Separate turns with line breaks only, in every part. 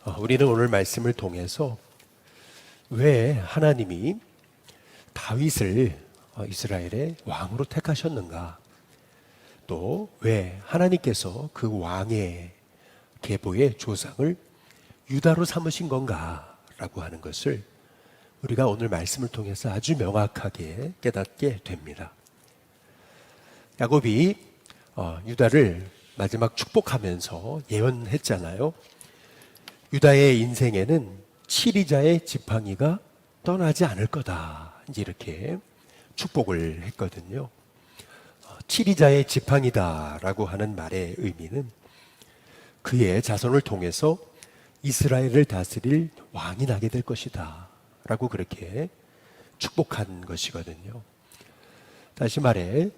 우리는 오늘 말씀을 통해서 왜 하나님이 다윗을 이스라엘의 왕으로 택하셨는가, 또 왜 하나님께서 그 왕의 계보의 조상을 유다로 삼으신 건가라고 하는 것을 우리가 오늘 말씀을 통해서 아주 명확하게 깨닫게 됩니다. 야곱이 유다를 마지막 축복하면서 예언했잖아요. 유다의 인생에는 치리자의 지팡이가 떠나지 않을 거다, 이제 이렇게 축복을 했거든요. 치리자의 지팡이다라고 하는 말의 의미는 그의 자손을 통해서 이스라엘을 다스릴 왕이 나게 될 것이다 라고 그렇게 축복한 것이거든요. 다시 말해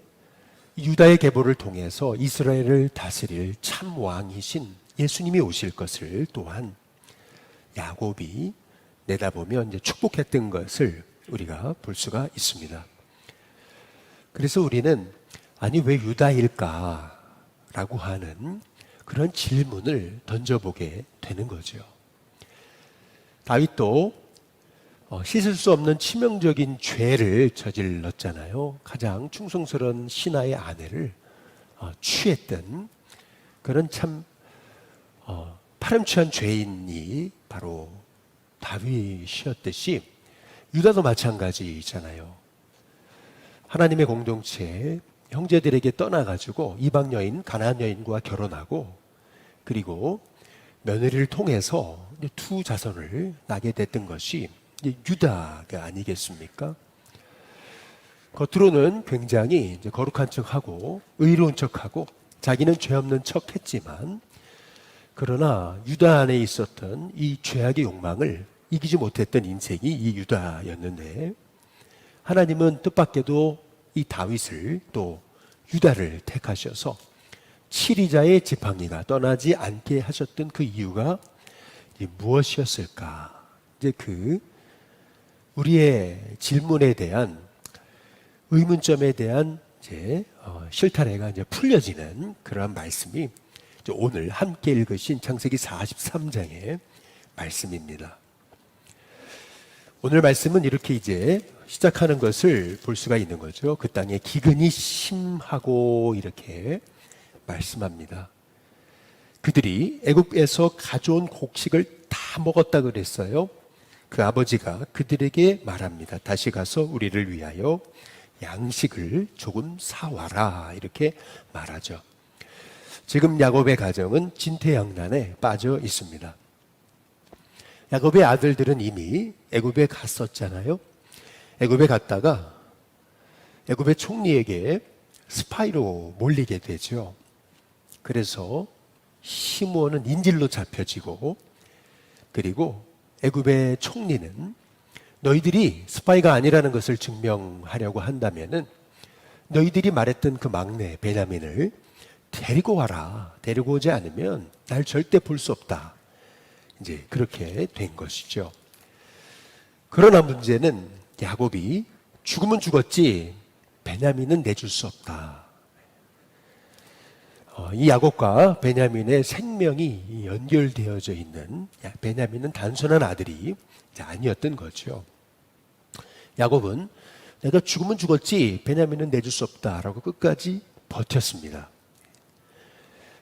유다의 계보를 통해서 이스라엘을 다스릴 참 왕이신 예수님이 오실 것을 또한 야곱이 내다보며 이제 축복했던 것을 우리가 볼 수가 있습니다. 그래서 우리는 아니 왜 유다일까 라고 하는 그런 질문을 던져보게 되는 거죠. 다윗도 씻을 수 없는 치명적인 죄를 저질렀잖아요. 가장 충성스러운 신하의 아내를 취했던 그런 참 파렴치한 죄인이 바로 다윗이었듯이 유다도 마찬가지잖아요. 하나님의 공동체 형제들에게 떠나가지고 이방 여인 가나안 여인과 결혼하고 그리고 며느리를 통해서 두 자손을 낳게 됐던 것이 유다가 아니겠습니까? 겉으로는 굉장히 거룩한 척하고 의로운 척하고 자기는 죄 없는 척했지만, 그러나 유다 안에 있었던 이 죄악의 욕망을 이기지 못했던 인생이 이 유다였는데, 하나님은 뜻밖에도 이 다윗을 또 유다를 택하셔서 치리자의 지팡이가 떠나지 않게 하셨던 그 이유가 무엇이었을까? 이제 우리의 질문에 대한 의문점에 대한 실타래가 이제 풀려지는 그러한 말씀이 오늘 함께 읽으신 창세기 43장의 말씀입니다. 오늘 말씀은 이렇게 이제 시작하는 것을 볼 수가 있는 거죠. 그 땅에 기근이 심하고 이렇게 말씀합니다. 그들이 애굽에서 가져온 곡식을 다 먹었다 그랬어요. 그 아버지가 그들에게 말합니다. 다시 가서 우리를 위하여 양식을 조금 사와라, 이렇게 말하죠. 지금 야곱의 가정은 진퇴양난에 빠져 있습니다. 야곱의 아들들은 이미 애굽에 갔었잖아요. 애굽에 갔다가 애굽의 총리에게 스파이로 몰리게 되죠. 그래서 시므온은 인질로 잡혀지고, 그리고 애굽의 총리는 너희들이 스파이가 아니라는 것을 증명하려고 한다면은 너희들이 말했던 그 막내 베냐민을 데리고 와라. 데리고 오지 않으면 날 절대 볼 수 없다. 이제 그렇게 된 것이죠. 그러나 문제는 야곱이 죽으면 죽었지 베냐민은 내줄 수 없다. 이 야곱과 베냐민의 생명이 연결되어져 있는, 베냐민은 단순한 아들이 아니었던 거죠. 야곱은 내가 죽으면 죽었지 베냐민은 내줄 수 없다라고 끝까지 버텼습니다.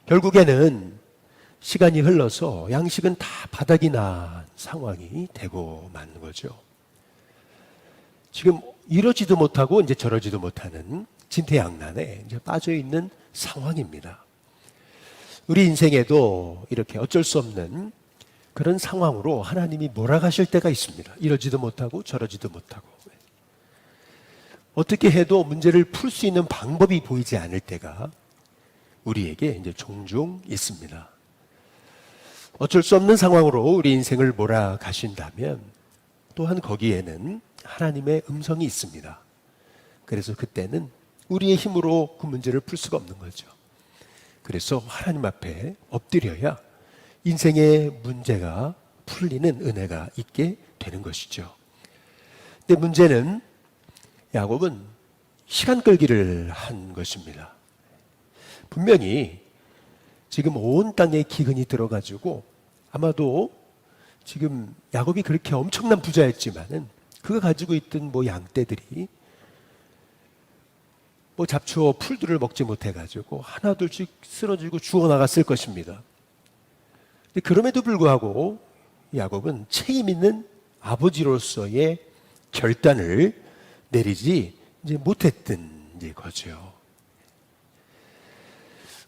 결국에는 시간이 흘러서 양식은 다 바닥이 난 상황이 되고 만 거죠. 지금 이러지도 못하고 이제 저러지도 못하는 진퇴양난에 이제 빠져 있는 상황입니다. 우리 인생에도 이렇게 어쩔 수 없는 그런 상황으로 하나님이 몰아가실 때가 있습니다. 이러지도 못하고 저러지도 못하고, 어떻게 해도 문제를 풀 수 있는 방법이 보이지 않을 때가 우리에게 이제 종종 있습니다. 어쩔 수 없는 상황으로 우리 인생을 몰아가신다면 또한 거기에는 하나님의 음성이 있습니다. 그래서 그때는 우리의 힘으로 그 문제를 풀 수가 없는 거죠. 그래서 하나님 앞에 엎드려야 인생의 문제가 풀리는 은혜가 있게 되는 것이죠. 근데 문제는 야곱은 시간 끌기를 한 것입니다. 분명히 지금 온 땅에 기근이 들어가지고 아마도 지금 야곱이 그렇게 엄청난 부자였지만은 그가 가지고 있던 뭐 양떼들이 뭐 잡초 풀들을 먹지 못해가지고 하나둘씩 쓰러지고 죽어나갔을 것입니다. 근데 그럼에도 불구하고 야곱은 책임 있는 아버지로서의 결단을 내리지 이제 못했던 이제 거죠.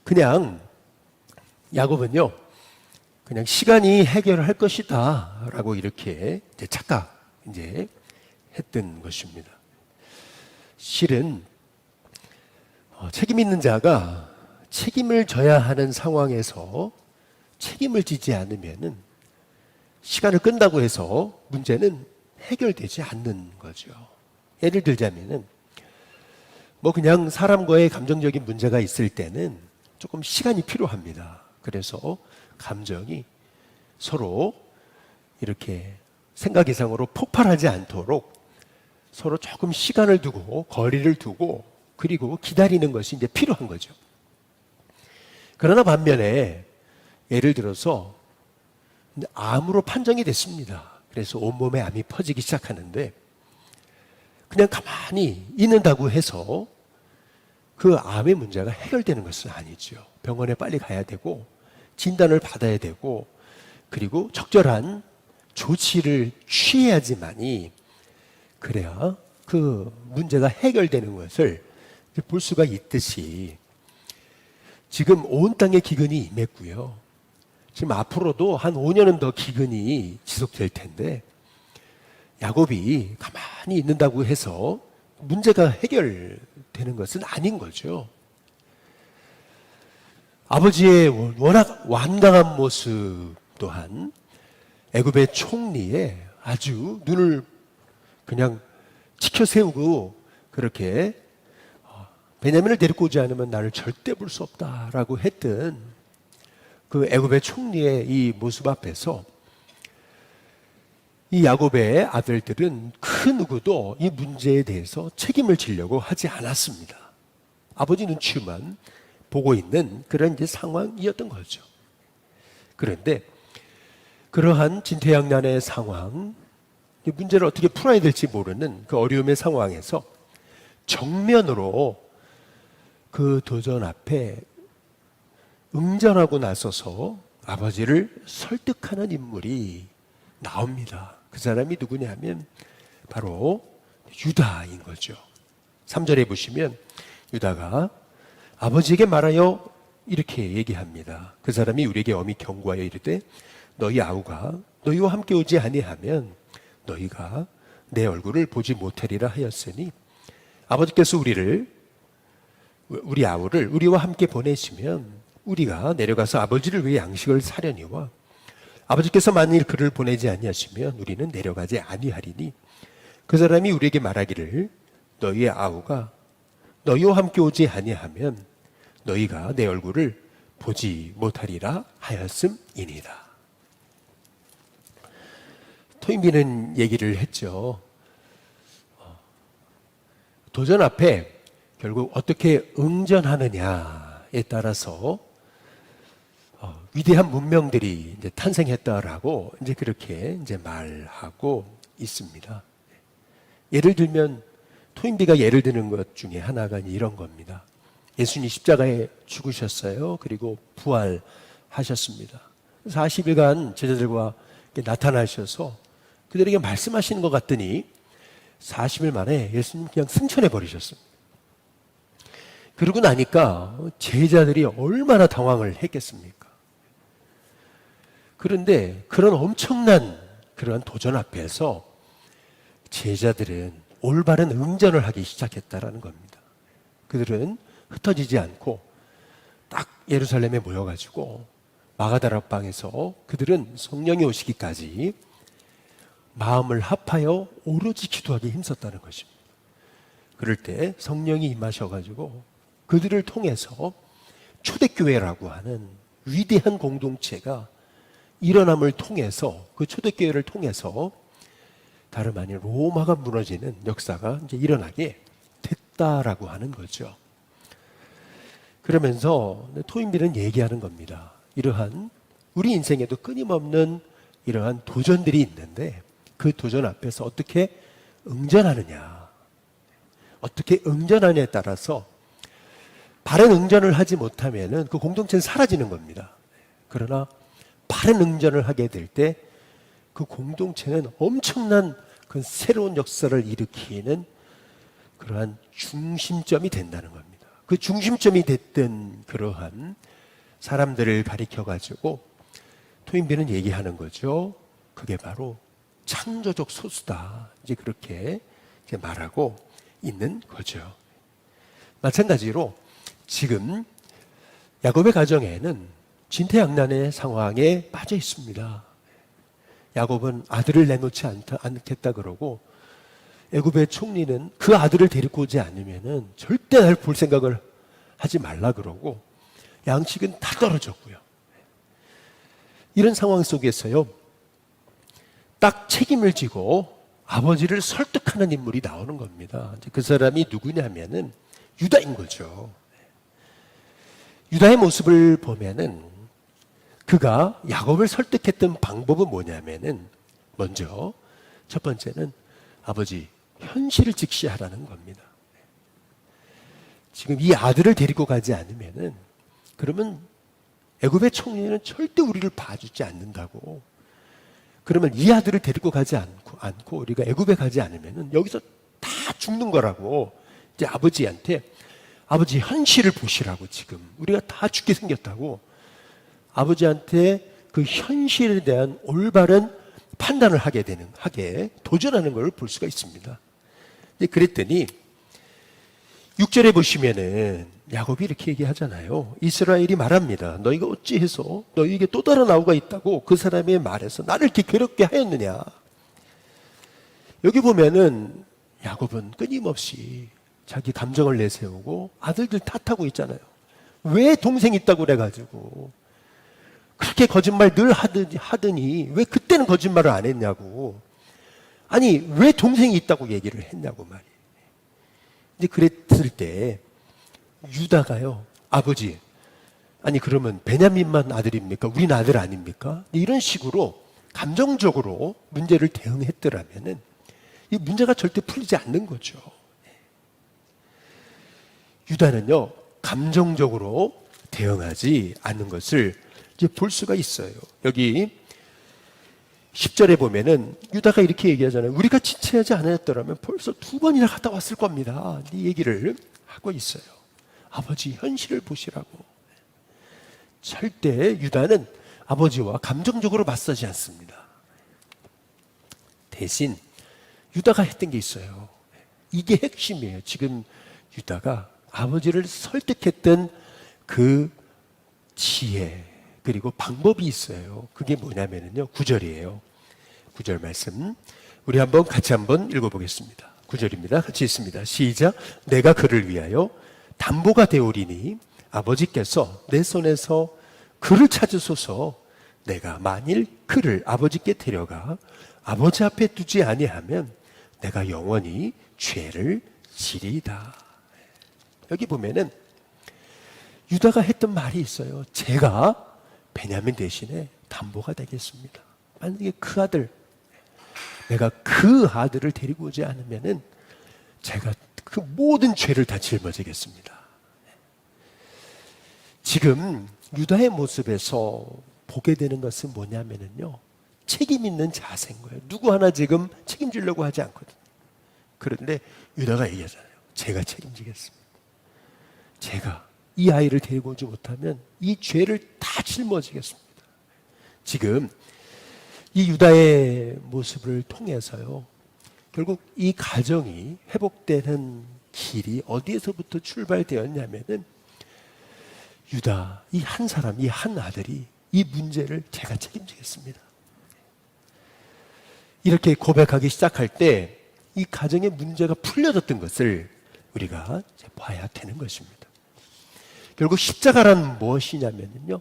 그냥 야곱은요, 그냥 시간이 해결할 것이다라고 이렇게 이제 착각 이제 했던 것입니다. 실은 책임 있는 자가 책임을 져야 하는 상황에서 책임을 지지 않으면은 시간을 끈다고 해서 문제는 해결되지 않는 거죠. 예를 들자면은 뭐 그냥 사람과의 감정적인 문제가 있을 때는 조금 시간이 필요합니다. 그래서 감정이 서로 이렇게 생각 이상으로 폭발하지 않도록 서로 조금 시간을 두고 거리를 두고 그리고 기다리는 것이 이제 필요한 거죠. 그러나 반면에 예를 들어서 암으로 판정이 됐습니다. 그래서 온몸에 암이 퍼지기 시작하는데 그냥 가만히 있는다고 해서 그 암의 문제가 해결되는 것은 아니죠. 병원에 빨리 가야 되고 진단을 받아야 되고 그리고 적절한 조치를 취해야지만이 그래야 그 문제가 해결되는 것을 볼 수가 있듯이 지금 온 땅에 기근이 임했고요. 지금 앞으로도 한 5년은 더 기근이 지속될 텐데 야곱이 가만히 있는다고 해서 문제가 해결되는 것은 아닌 거죠. 아버지의 워낙 완강한 모습 또한 애굽의 총리에 아주 눈을 그냥 치켜 세우고 그렇게 베냐민을 데리고 오지 않으면 나를 절대 볼 수 없다라고 했던 그 애굽의 총리의 이 모습 앞에서 이 야곱의 아들들은 그 누구도 이 문제에 대해서 책임을 지려고 하지 않았습니다. 아버지 눈치만 보고 있는 그런 이제 상황이었던 거죠. 그런데 그러한 진퇴양난의 상황, 문제를 어떻게 풀어야 될지 모르는 그 어려움의 상황에서 정면으로 그 도전 앞에 응전하고 나서서 아버지를 설득하는 인물이 나옵니다. 그 사람이 누구냐면 바로 유다인 거죠. 3절에 보시면 유다가 아버지에게 말하여 이렇게 얘기합니다. 그 사람이 우리에게 엄히 경고하여 이르되 너희 아우가 너희와 함께 오지 아니하면 너희가 내 얼굴을 보지 못하리라 하였으니 아버지께서 우리 아우를 우리와 함께 보내시면 우리가 내려가서 아버지를 위해 양식을 사려니와 아버지께서 만일 그를 보내지 아니하시면 우리는 내려가지 아니하리니 그 사람이 우리에게 말하기를 너희의 아우가 너희와 함께 오지 아니하면 너희가 내 얼굴을 보지 못하리라 하였음이니라. 토인비는 얘기를 했죠. 도전 앞에 결국 어떻게 응전하느냐에 따라서 위대한 문명들이 이제 탄생했다라고 이제 그렇게 이제 말하고 있습니다. 예를 들면 토인비가 예를 드는 것 중에 하나가 이런 겁니다. 예수님이 십자가에 죽으셨어요. 그리고 부활하셨습니다. 40일간 제자들과 나타나셔서 그들에게 말씀하시는 것 같더니 40일 만에 예수님 그냥 승천해 버리셨습니다. 그러고 나니까 제자들이 얼마나 당황을 했겠습니까? 그런데 그런 엄청난 그런 도전 앞에서 제자들은 올바른 응전을 하기 시작했다라는 겁니다. 그들은 흩어지지 않고 딱 예루살렘에 모여가지고 마가다락방에서 그들은 성령이 오시기까지 마음을 합하여 오로지 기도하기에 힘썼다는 것입니다. 그럴 때 성령이 임하셔가지고 그들을 통해서 초대교회라고 하는 위대한 공동체가 일어남을 통해서 그 초대교회를 통해서 다름 아닌 로마가 무너지는 역사가 이제 일어나게 됐다라고 하는 거죠. 그러면서 토인비는 얘기하는 겁니다. 이러한 우리 인생에도 끊임없는 이러한 도전들이 있는데 그 도전 앞에서 어떻게 응전하느냐, 어떻게 응전하느냐에 따라서 바른 응전을 하지 못하면은 그 공동체는 사라지는 겁니다. 그러나 바른 응전을 하게 될 때 그 공동체는 엄청난 그 새로운 역사를 일으키는 그러한 중심점이 된다는 겁니다. 그 중심점이 됐던 그러한 사람들을 가리켜가지고 토인비는 얘기하는 거죠. 그게 바로 창조적 소수다. 이제 그렇게 이제 말하고 있는 거죠. 마찬가지로 지금 야곱의 가정에는 진퇴양난의 상황에 빠져 있습니다. 야곱은 아들을 내놓지 않겠다 그러고 애굽의 총리는 그 아들을 데리고 오지 않으면은 절대 날 볼 생각을 하지 말라 그러고 양식은 다 떨어졌고요. 이런 상황 속에서요, 딱 책임을 지고 아버지를 설득하는 인물이 나오는 겁니다. 그 사람이 누구냐면은 유다인 거죠. 유다의 모습을 보면은 그가 야곱을 설득했던 방법은 뭐냐면은 먼저 첫 번째는 아버지 현실을 직시하라는 겁니다. 지금 이 아들을 데리고 가지 않으면은 그러면 애굽의 총리는 절대 우리를 봐주지 않는다고. 그러면 이 아들을 데리고 가지 않고 우리가 애굽에 가지 않으면은 여기서 다 죽는 거라고. 이제 아버지한테 아버지 현실을 보시라고. 지금 우리가 다 죽게 생겼다고 아버지한테 그 현실에 대한 올바른 판단을 하게 도전하는 걸 볼 수가 있습니다. 그랬더니 6절에 보시면은 야곱이 이렇게 얘기하잖아요. 이스라엘이 말합니다. 너희가 어찌해서 너희에게 또 다른 아우가 있다고 그 사람의 말에서 나를 이렇게 괴롭게 하였느냐. 여기 보면은 야곱은 끊임없이 자기 감정을 내세우고 아들들 탓하고 있잖아요. 왜 동생이 있다고 그래가지고 그렇게 거짓말 늘 하더니 왜 그때는 거짓말을 안 했냐고. 아니 왜 동생이 있다고 얘기를 했냐고 말이에요. 이제 그랬을 때 유다가요, 아버지, 아니 그러면 베냐민만 아들입니까? 우린 아들 아닙니까? 이런 식으로 감정적으로 문제를 대응했더라면은 이 문제가 절대 풀리지 않는 거죠. 유다는요, 감정적으로 대응하지 않는 것을 이제 볼 수가 있어요. 여기 10절에 보면은 유다가 이렇게 얘기하잖아요. 우리가 지체하지 않았더라면 벌써 2번이나 갔다 왔을 겁니다. 이 얘기를 하고 있어요. 아버지 현실을 보시라고. 절대 유다는 아버지와 감정적으로 맞서지 않습니다. 대신 유다가 했던 게 있어요. 이게 핵심이에요. 지금 유다가 아버지를 설득했던 그 지혜 그리고 방법이 있어요. 그게 뭐냐면요 9절이에요. 9절 말씀 우리 같이 한번 읽어보겠습니다. 9절입니다. 같이 읽습니다. 시작. 내가 그를 위하여 담보가 되오리니 아버지께서 내 손에서 그를 찾으소서. 내가 만일 그를 아버지께 데려가 아버지 앞에 두지 아니하면 내가 영원히 죄를 지리이다. 여기 보면은 유다가 했던 말이 있어요. 제가 베냐민 대신에 담보가 되겠습니다. 만약에 그 아들, 내가 그 아들을 데리고 오지 않으면은 제가 그 모든 죄를 다 짊어지겠습니다. 지금 유다의 모습에서 보게 되는 것은 뭐냐면요, 책임 있는 자세인 거예요. 누구 하나 지금 책임지려고 하지 않거든요. 그런데 유다가 얘기하잖아요. 제가 책임지겠습니다. 제가 이 아이를 데리고 오지 못하면 이 죄를 다 짊어지겠습니다. 지금 이 유다의 모습을 통해서요, 결국 이 가정이 회복되는 길이 어디에서부터 출발되었냐면은 유다, 이 한 사람, 이 한 아들이 이 문제를 제가 책임지겠습니다. 이렇게 고백하기 시작할 때 이 가정의 문제가 풀려졌던 것을 우리가 이제 봐야 되는 것입니다. 결국 십자가란 무엇이냐면요,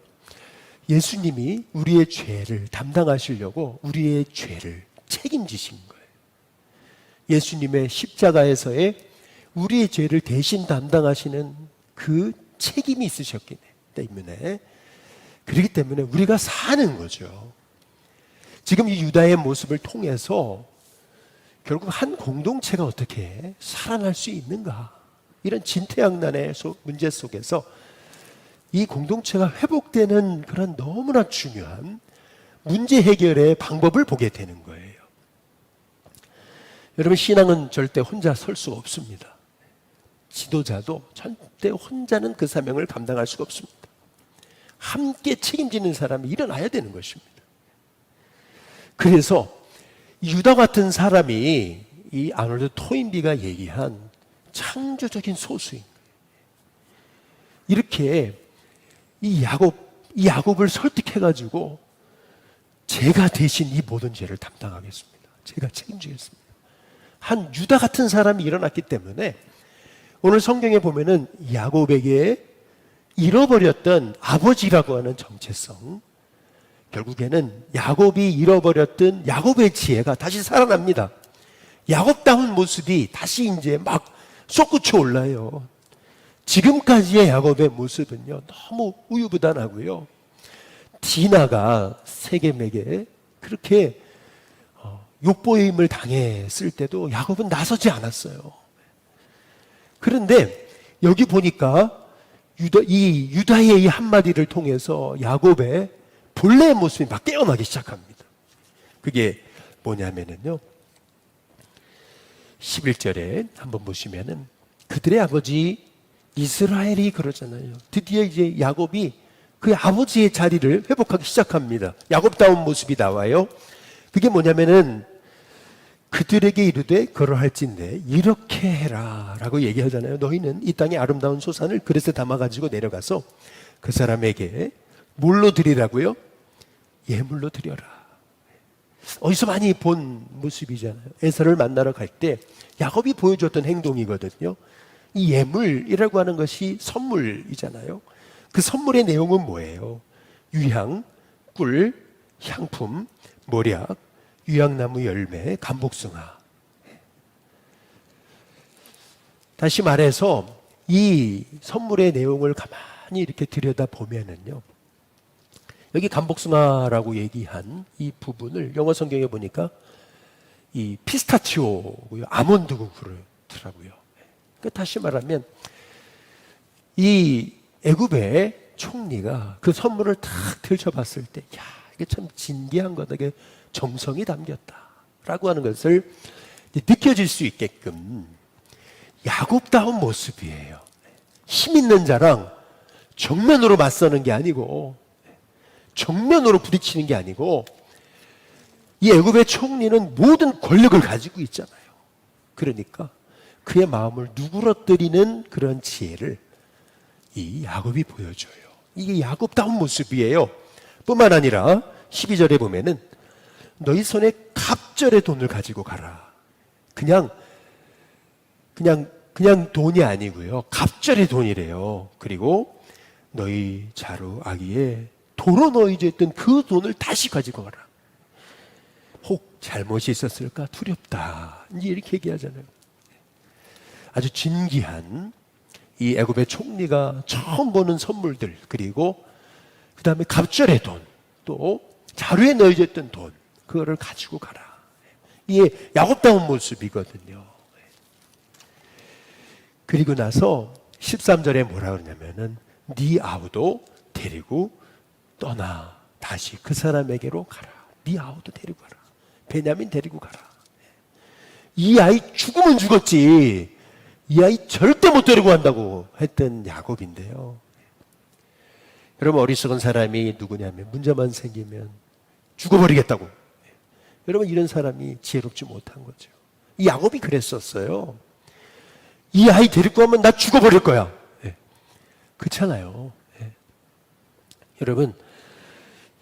예수님이 우리의 죄를 담당하시려고 우리의 죄를 책임지신 거예요. 예수님의 십자가에서의 우리의 죄를 대신 담당하시는 그 책임이 있으셨기 때문에, 그렇기 때문에 우리가 사는 거죠. 지금 이 유다의 모습을 통해서 결국 한 공동체가 어떻게 살아날 수 있는가, 이런 진퇴양난의 문제 속에서 이 공동체가 회복되는 그런 너무나 중요한 문제 해결의 방법을 보게 되는 거예요. 여러분, 신앙은 절대 혼자 설 수 없습니다. 지도자도 절대 혼자는 그 사명을 감당할 수가 없습니다. 함께 책임지는 사람이 일어나야 되는 것입니다. 그래서 유다 같은 사람이 이 아놀드 토인비가 얘기한 창조적인 소수인 거예요. 이렇게 이 야곱을 설득해가지고 제가 대신 이 모든 죄를 담당하겠습니다. 제가 책임지겠습니다. 한 유다 같은 사람이 일어났기 때문에 오늘 성경에 보면은 야곱에게 잃어버렸던 아버지라고 하는 정체성, 결국에는 야곱이 잃어버렸던 야곱의 지혜가 다시 살아납니다. 야곱다운 모습이 다시 이제 막 솟구쳐 올라요. 지금까지의 야곱의 모습은요, 너무 우유부단하고요. 디나가 세겜에게 그렇게 욕보임을 당했을 때도 야곱은 나서지 않았어요. 그런데 여기 보니까 유다의 이 한마디를 통해서 야곱의 본래의 모습이 막 깨어나기 시작합니다. 그게 뭐냐면요, 11절에 한번 보시면은 그들의 아버지 이스라엘이 그러잖아요. 드디어 이제 야곱이 그 아버지의 자리를 회복하기 시작합니다. 야곱다운 모습이 나와요. 그게 뭐냐면은 그들에게 이르되 그러할진대 이렇게 해라 라고 얘기하잖아요. 너희는 이 땅의 아름다운 소산을 그릇에 담아가지고 내려가서 그 사람에게 뭘로 드리라고요? 예물로 드려라. 어디서 많이 본 모습이잖아요. 에서를 만나러 갈 때 야곱이 보여줬던 행동이거든요. 이 예물이라고 하는 것이 선물이잖아요. 그 선물의 내용은 뭐예요? 유향, 꿀, 향품, 모략, 유향나무 열매, 감복숭아. 다시 말해서 이 선물의 내용을 가만히 이렇게 들여다보면은요, 여기 감복숭아라고 얘기한 이 부분을 영어 성경에 보니까 이 피스타치오고요, 아몬드고 그러더라고요. 그러니까 다시 말하면 이 애굽의 총리가 그 선물을 탁 들춰봤을 때, 야, 이게 참 진귀한 거다, 이게 정성이 담겼다라고 하는 것을 느껴질 수 있게끔 야곱다운 모습이에요. 힘 있는 자랑 정면으로 맞서는 게 아니고, 정면으로 부딪히는 게 아니고, 이 애굽의 총리는 모든 권력을 가지고 있잖아요. 그러니까 그의 마음을 누그러뜨리는 그런 지혜를 이 야곱이 보여줘요. 이게 야곱다운 모습이에요. 뿐만 아니라 12절에 보면은 너희 손에 갑절의 돈을 가지고 가라. 그냥 돈이 아니고요, 갑절의 돈이래요. 그리고 너희 자루 아기에 도로 넣어져 있던 그 돈을 다시 가지고 가라. 혹 잘못이 있었을까 두렵다, 이렇게 얘기하잖아요. 아주 진귀한 이 애굽의 총리가 처음 보는 선물들, 그리고 그 다음에 갑절의 돈, 또 자루에 넣어져 있던 돈, 그거를 가지고 가라. 이게 야곱다운 모습이거든요. 그리고 나서 13절에 뭐라 그러냐면은 네 아우도 데리고 떠나 다시 그 사람에게로 가라. 네 아우도 데리고 가라. 베냐민 데리고 가라. 이 아이 죽으면 죽었지, 이 아이 절대 못 데리고 간다고 했던 야곱인데요. 여러분, 어리석은 사람이 누구냐면 문제만 생기면 죽어버리겠다고. 여러분, 이런 사람이 지혜롭지 못한 거죠. 이 야곱이 그랬었어요. 이 아이 데리고 가면 나 죽어버릴 거야. 네. 그렇잖아요. 네. 여러분,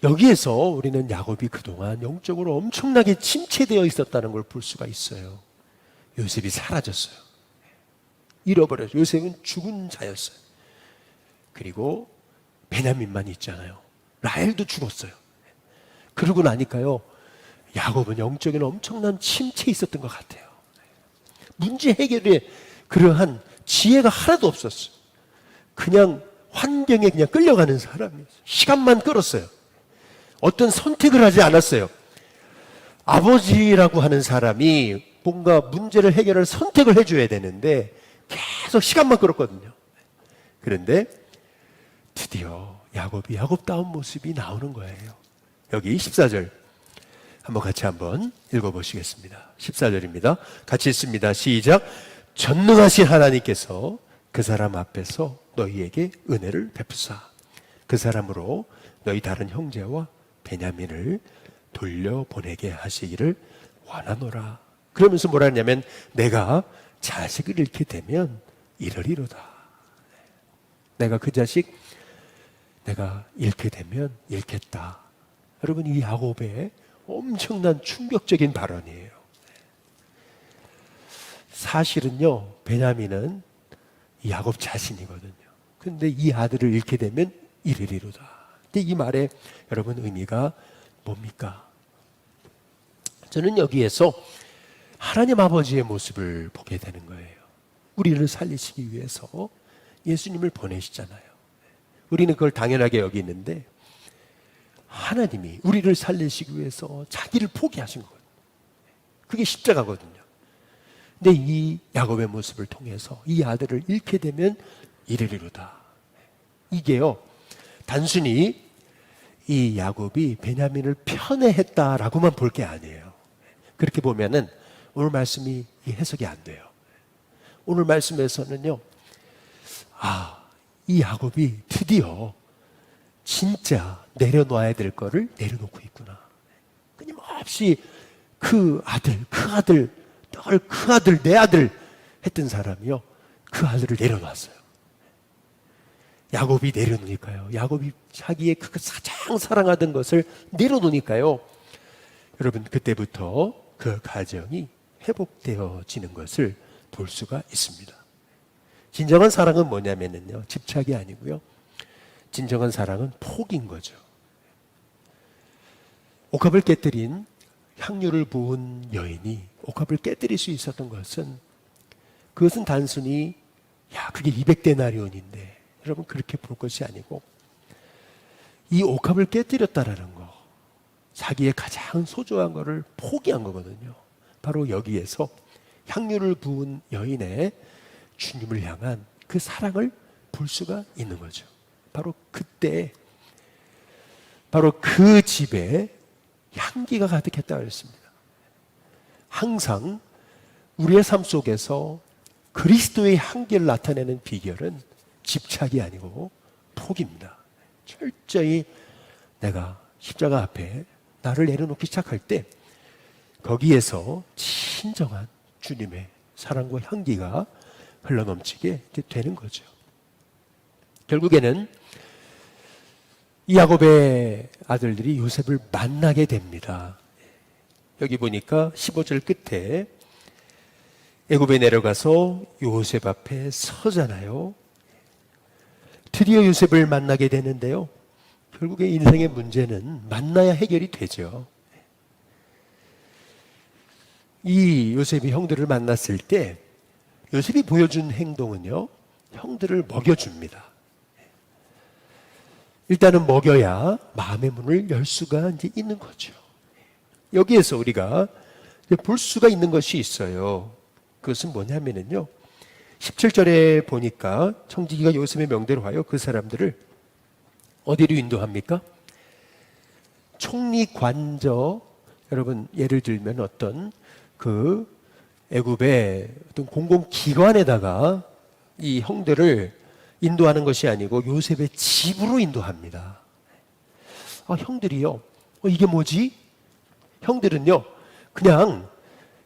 여기에서 우리는 야곱이 그동안 영적으로 엄청나게 침체되어 있었다는 걸 볼 수가 있어요. 요셉이 사라졌어요. 잃어버렸어요. 요셉은 죽은 자였어요. 그리고 베냐민만 있잖아요. 라헬도 죽었어요. 그러고 나니까요, 야곱은 영적인 엄청난 침체에 있었던 것 같아요. 문제 해결에 그러한 지혜가 하나도 없었어요. 그냥 환경에 그냥 끌려가는 사람이었어요. 시간만 끌었어요. 어떤 선택을 하지 않았어요. 아버지라고 하는 사람이 뭔가 문제를 해결할 선택을 해줘야 되는데 계속 시간만 끌었거든요. 그런데 드디어 야곱이 야곱다운 모습이 나오는 거예요. 여기 14절 한번 읽어보시겠습니다. 14절입니다. 같이 읽습니다. 시작. 전능하신 하나님께서 그 사람 앞에서 너희에게 은혜를 베푸사 그 사람으로 너희 다른 형제와 베냐민을 돌려보내게 하시기를 원하노라. 그러면서 뭐라 하냐면 내가 자식을 잃게 되면 이러리로다. 내가 그 자식 내가 잃게 되면 잃겠다. 여러분, 이 야곱의 엄청난 충격적인 발언이에요. 사실은요, 베냐민은 야곱 자신이거든요. 그런데 이 아들을 잃게 되면 이르리로다. 근데 이 말에 여러분 의미가 뭡니까? 저는 여기에서 하나님 아버지의 모습을 보게 되는 거예요. 우리를 살리시기 위해서 예수님을 보내시잖아요. 우리는 그걸 당연하게 여기는데 하나님이 우리를 살리시기 위해서 자기를 포기하신 거예요. 그게 십자가거든요. 근데 이 야곱의 모습을 통해서 이 아들을 잃게 되면 이르리로다. 이게요, 단순히 이 야곱이 베냐민을 편애했다라고만 볼 게 아니에요. 그렇게 보면은 오늘 말씀이 해석이 안 돼요. 오늘 말씀에서는요, 이 야곱이 드디어 진짜 내려놔야 될 거를 내려놓고 있구나. 끊임없이 그 아들, 내 아들 했던 사람이요, 그 아들을 내려놨어요. 야곱이 내려놓으니까요. 야곱이 자기의 그 가장 사랑하던 것을 내려놓으니까요. 여러분, 그때부터 그 가정이 회복되어지는 것을 볼 수가 있습니다. 진정한 사랑은 뭐냐면요, 집착이 아니고요. 진정한 사랑은 포기인 거죠. 옥합을 깨뜨린 향유를 부은 여인이 옥합을 깨뜨릴 수 있었던 것은 그것은 단순히 그게 200데나리온인데 여러분 그렇게 볼 것이 아니고 이 옥합을 깨뜨렸다라는 거, 자기의 가장 소중한 거를 포기한 거거든요. 바로 여기에서 향유를 부은 여인의 주님을 향한 그 사랑을 볼 수가 있는 거죠. 바로 그때 바로 그 집에 향기가 가득했다고 했습니다. 항상 우리의 삶 속에서 그리스도의 향기를 나타내는 비결은 집착이 아니고 포기입니다. 철저히 내가 십자가 앞에 나를 내려놓기 시작할 때 거기에서 진정한 주님의 사랑과 향기가 흘러넘치게 되는 거죠. 결국에는 이 야곱의 아들들이 요셉을 만나게 됩니다. 여기 보니까 15절 끝에 애굽에 내려가서 요셉 앞에 서잖아요. 드디어 요셉을 만나게 되는데요. 결국에 인생의 문제는 만나야 해결이 되죠. 이 요셉이 형들을 만났을 때 요셉이 보여준 행동은요, 형들을 먹여줍니다. 일단은 먹여야 마음의 문을 열 수가 이제 있는 거죠. 여기에서 우리가 볼 수가 있는 것이 있어요. 그것은 뭐냐면요, 17절에 보니까 청지기가 요셉의 명대로 하여 그 사람들을 어디로 인도합니까? 총리관저, 여러분 예를 들면 어떤 그 애굽의 어떤 공공기관에다가 이 형들을 인도하는 것이 아니고 요셉의 집으로 인도합니다. 형들이요, 이게 뭐지? 형들은요, 그냥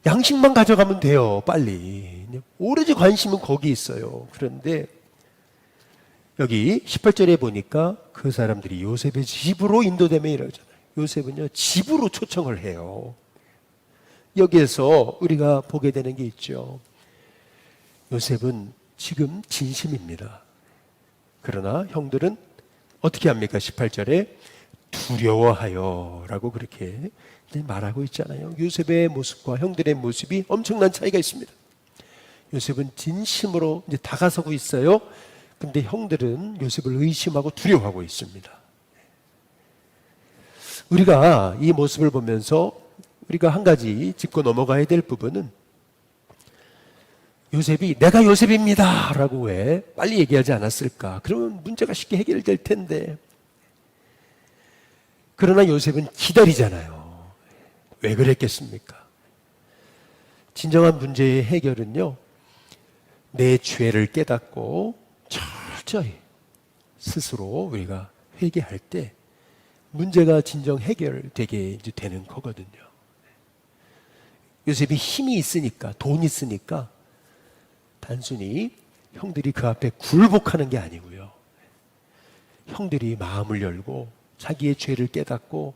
양식만 가져가면 돼요, 빨리. 오로지 관심은 거기 있어요. 그런데 여기 18절에 보니까 그 사람들이 요셉의 집으로 인도되면 이러잖아요. 요셉은요, 집으로 초청을 해요. 여기에서 우리가 보게 되는 게 있죠. 요셉은 지금 진심입니다. 그러나 형들은 어떻게 합니까? 18절에 두려워하여 라고 그렇게 말하고 있잖아요. 요셉의 모습과 형들의 모습이 엄청난 차이가 있습니다. 요셉은 진심으로 이제 다가서고 있어요. 근데 형들은 요셉을 의심하고 두려워하고 있습니다. 우리가 이 모습을 보면서 우리가 한 가지 짚고 넘어가야 될 부분은 요셉이 내가 요셉입니다 라고 왜 빨리 얘기하지 않았을까? 그러면 문제가 쉽게 해결될 텐데. 그러나 요셉은 기다리잖아요. 왜 그랬겠습니까? 진정한 문제의 해결은요, 내 죄를 깨닫고 철저히 스스로 우리가 회개할 때 문제가 진정 해결되게 이제 되는 거거든요. 요셉이 힘이 있으니까, 돈이 있으니까 단순히 형들이 그 앞에 굴복하는 게 아니고요. 형들이 마음을 열고 자기의 죄를 깨닫고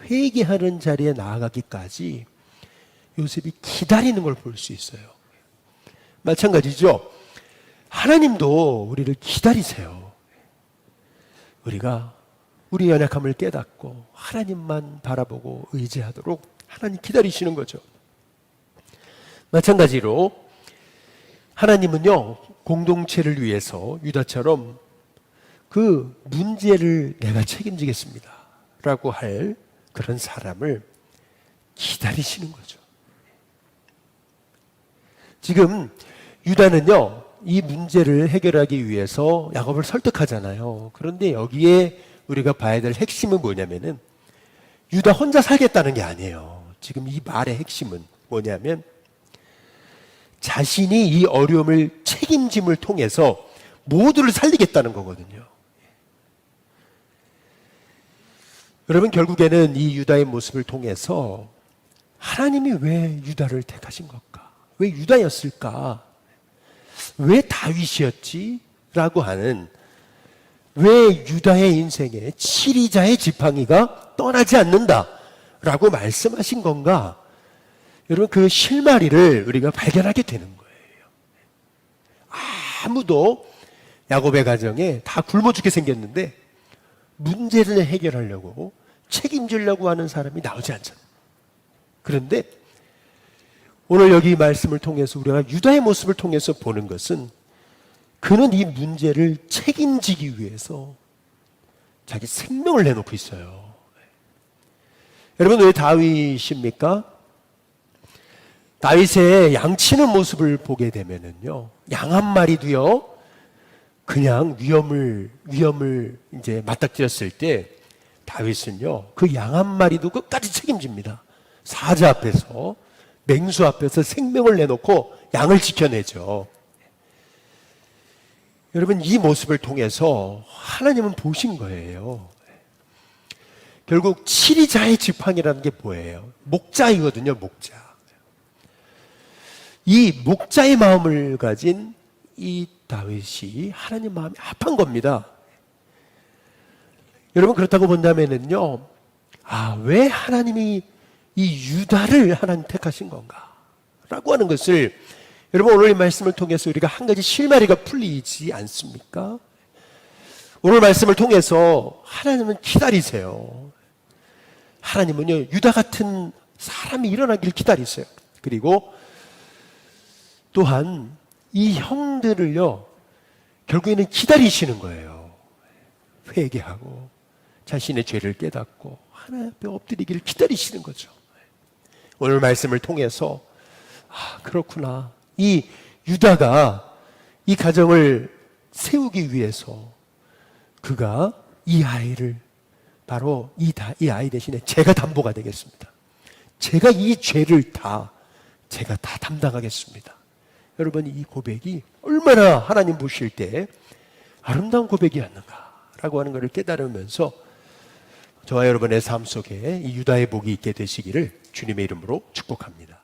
회개하는 자리에 나아가기까지 요셉이 기다리는 걸 볼 수 있어요. 마찬가지죠. 하나님도 우리를 기다리세요. 우리가 우리 연약함을 깨닫고 하나님만 바라보고 의지하도록 하나님 기다리시는 거죠. 마찬가지로 하나님은요, 공동체를 위해서 유다처럼 그 문제를 내가 책임지겠습니다 라고 할 그런 사람을 기다리시는 거죠. 지금 유다는요, 이 문제를 해결하기 위해서 야곱을 설득하잖아요. 그런데 여기에 우리가 봐야 될 핵심은 뭐냐면은 유다 혼자 살겠다는 게 아니에요. 지금 이 말의 핵심은 뭐냐면 자신이 이 어려움을 책임짐을 통해서 모두를 살리겠다는 거거든요. 여러분, 결국에는 이 유다의 모습을 통해서 하나님이 왜 유다를 택하신 걸까? 왜 유다였을까? 왜 다윗이었지? 라고 하는, 왜 유다의 인생에 치리자의 지팡이가 떠나지 않는다 라고 말씀하신 건가? 여러분, 그 실마리를 우리가 발견하게 되는 거예요. 아무도 야곱의 가정에 다 굶어 죽게 생겼는데 문제를 해결하려고 책임지려고 하는 사람이 나오지 않잖아요. 그런데 오늘 여기 말씀을 통해서 우리가 유다의 모습을 통해서 보는 것은 그는 이 문제를 책임지기 위해서 자기 생명을 내놓고 있어요. 여러분, 왜 다윗입니까? 다윗의 양치는 모습을 보게 되면은요, 양 한 마리도요, 그냥 위험을 이제 맞닥뜨렸을 때 다윗은요, 그 양 한 마리도 끝까지 책임집니다. 사자 앞에서, 맹수 앞에서 생명을 내놓고 양을 지켜내죠. 여러분, 이 모습을 통해서 하나님은 보신 거예요. 결국 치리자의 지팡이라는 게 뭐예요? 목자이거든요, 목자. 이 목자의 마음을 가진 이 다윗이 하나님 마음이 합한 겁니다. 여러분, 그렇다고 본다면은요, 왜 하나님이 이 유다를 하나님 택하신 건가? 라고 하는 것을 여러분, 오늘 이 말씀을 통해서 우리가 한 가지 실마리가 풀리지 않습니까? 오늘 말씀을 통해서 하나님은 기다리세요. 하나님은요, 유다 같은 사람이 일어나길 기다리세요. 그리고 또한 이 형들을요, 결국에는 기다리시는 거예요. 회개하고 자신의 죄를 깨닫고 하나님 앞에 엎드리기를 기다리시는 거죠. 오늘 말씀을 통해서 그렇구나. 이 유다가 이 가정을 세우기 위해서 그가 이 아이를 바로 이 아이 대신에 제가 담보가 되겠습니다. 제가 이 죄를 제가 다 담당하겠습니다. 여러분, 이 고백이 얼마나 하나님 보실 때 아름다운 고백이었는가라고 하는 것을 깨달으면서 저와 여러분의 삶 속에 이 유다의 복이 있게 되시기를 주님의 이름으로 축복합니다.